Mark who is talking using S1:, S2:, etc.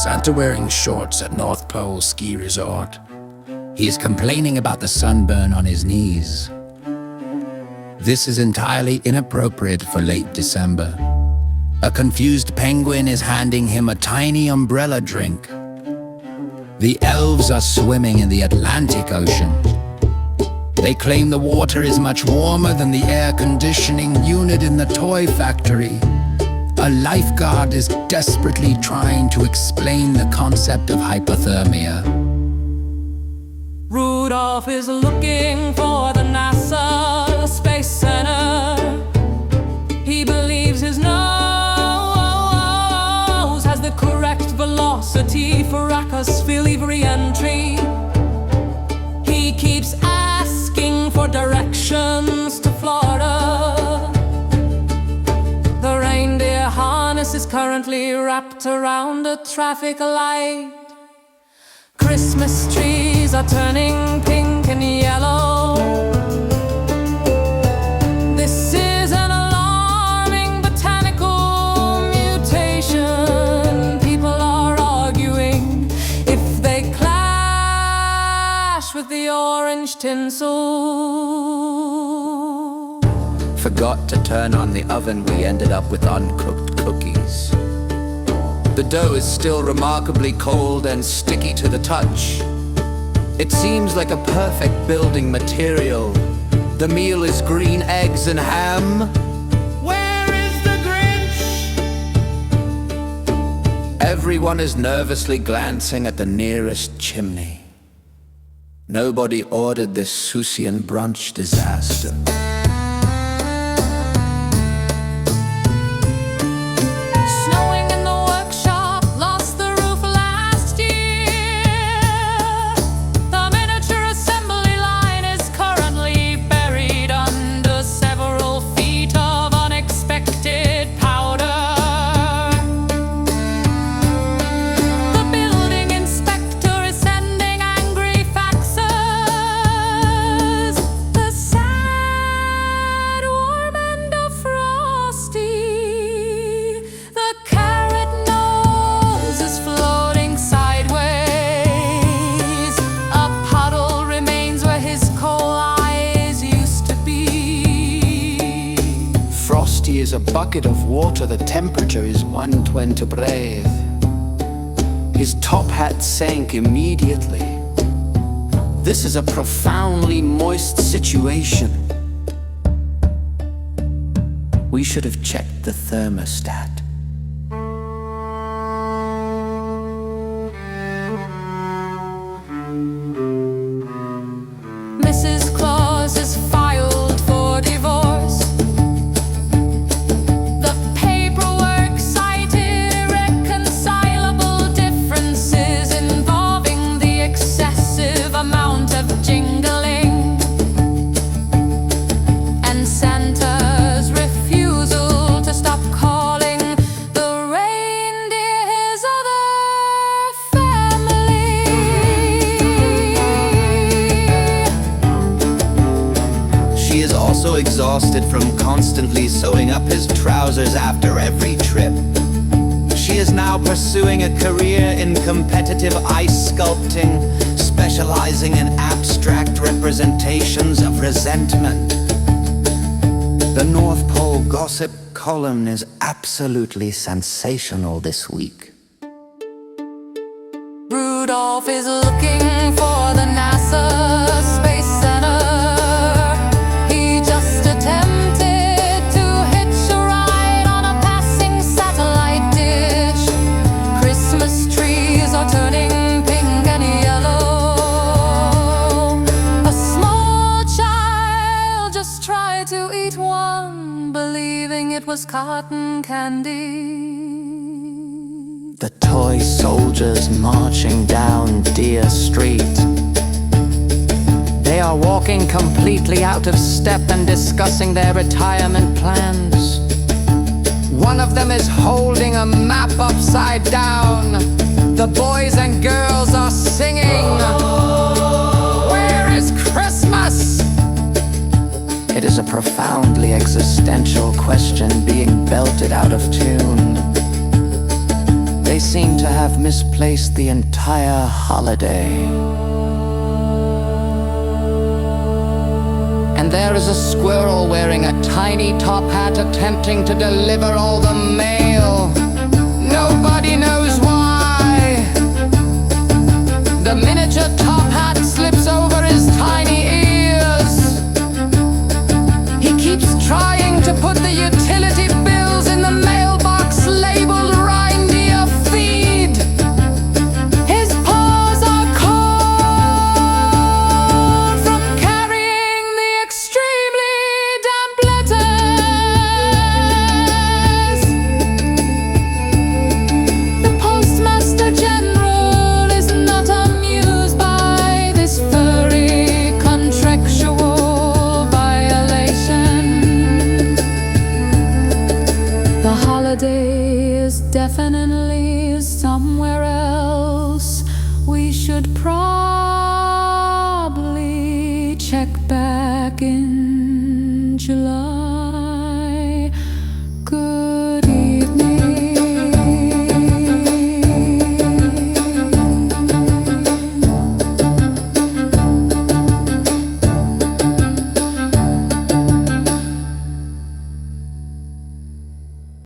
S1: Santa wearing shorts at North Pole ski resort. He's complaining about the sunburn on his knees. This is entirely inappropriate for late December. A confused penguin is handing him a tiny umbrella drink. The elves are swimming in the Atlantic Ocean. They claim the water is much warmer than the air conditioning unit in the toy factory. A lifeguard is desperately trying to explain the concept of hypothermia.
S2: Rudolph is looking for the NASA Space Center. He believes his nose has the correct velocity for atmosphere re-entry. He keeps asking for directions to Florida. The reindeer harness is currently wrapped around a traffic light. Christmas trees are turning pink and yellow. This is an alarming botanical mutation. People are arguing if they clash with the orange tinsel.
S1: Forgot to turn on the oven. We ended up with uncooked cookies. The dough is still remarkably cold and sticky to the touch. It seems like a perfect building material. The meal is green eggs and ham. Where is the Grinch? Everyone is nervously glancing at the nearest chimney. Nobody ordered this Sousian brunch disaster. Frosty is a bucket of water. The temperature is 120 brave. His top hat sank immediately. This is a profoundly moist situation. We should have checked the thermostat.
S2: Mrs. Claus is filed for divorce. The paperwork cited irreconcilable differences involving the excessive amount of jingling and Santa's refusal to stop calling the reindeer his other family.
S1: She is also exhausted from constantly sewing up his trousers after every trip. She is now pursuing a career in competitive ice sculpting, specializing in abstract representations of resentment. The North Pole gossip column is absolutely sensational this week.
S2: Rudolph is looking for the NASA Space Center. He just attempted to hitch a ride on a passing satellite dish. Christmas trees are turning pink and yellow. A small child just tried to eat one, believing it was cotton candy.
S1: The toy soldiers marching down Deer Street. They are walking completely out of step and discussing their retirement plans. One of them is holding a map upside down. The boys and girls are singing, "Where is Christmas?" It is a profoundly existential question being belted out of tune.
S3: They seem to have misplaced the entire holiday. And there is a squirrel wearing a tiny top hat attempting to deliver all the mail. Nobody knows why. The miniature top hat slips over his tiny ears. He keeps trying to put the utility bills in the mailbox labeled reindeer feed. His paws are cold from carrying the extremely damp letters. The Postmaster General is not amused by this furry contractual violation. The holiday is definitely somewhere else. We should probably check back in July.